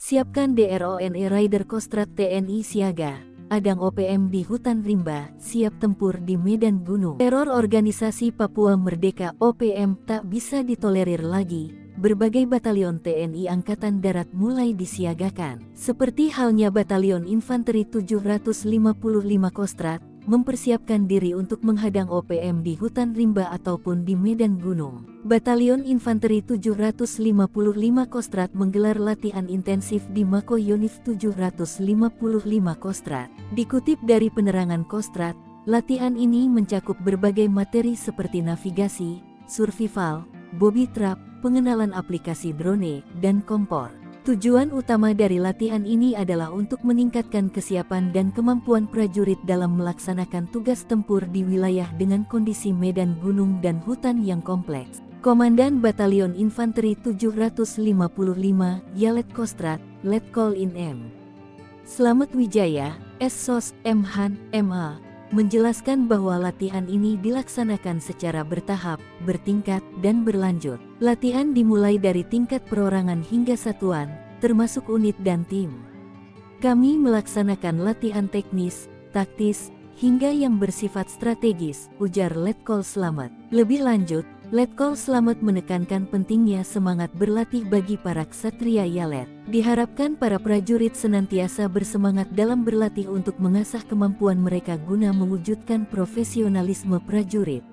Siapkan DRONE Rider Kostrad TNI siaga. Adang OPM di hutan rimba, siap tempur di medan gunung. Teror organisasi Papua Merdeka OPM tak bisa ditolerir lagi. Berbagai batalion TNI Angkatan Darat mulai disiagakan. Seperti halnya Batalion Infanteri 755 Kostrad, mempersiapkan diri untuk menghadang OPM di hutan rimba ataupun di medan gunung. Batalion Infanteri 755 Kostrad menggelar latihan intensif di Mako Yonif 755 Kostrad. Dikutip dari penerangan Kostrad, latihan ini mencakup berbagai materi seperti navigasi, survival, booby trap, pengenalan aplikasi drone, dan kompor. Tujuan utama dari latihan ini adalah untuk meningkatkan kesiapan dan kemampuan prajurit dalam melaksanakan tugas tempur di wilayah dengan kondisi medan gunung dan hutan yang kompleks. Komandan Batalion Infanteri 755 Yalet Kostrad, Letkol In M. Slamet Wijaya, SSOS, MHAN, MA, menjelaskan bahwa latihan ini dilaksanakan secara bertahap, bertingkat, dan berlanjut. Latihan dimulai dari tingkat perorangan hingga satuan, termasuk unit dan tim. Kami melaksanakan latihan teknis, taktis, hingga yang bersifat strategis, ujar Letkol Slamet. Lebih lanjut, Letkol Slamet menekankan pentingnya semangat berlatih bagi para ksatria Yalet. Diharapkan para prajurit senantiasa bersemangat dalam berlatih untuk mengasah kemampuan mereka guna mewujudkan profesionalisme prajurit.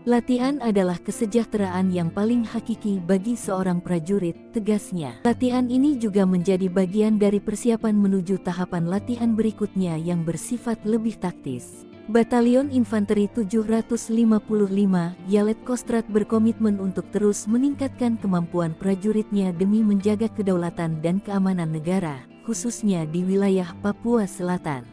Latihan adalah kesejahteraan yang paling hakiki bagi seorang prajurit, tegasnya. Latihan ini juga menjadi bagian dari persiapan menuju tahapan latihan berikutnya yang bersifat lebih taktis. Batalion Infanteri 755 Yalet Kostrad berkomitmen untuk terus meningkatkan kemampuan prajuritnya demi menjaga kedaulatan dan keamanan negara, khususnya di wilayah Papua Selatan.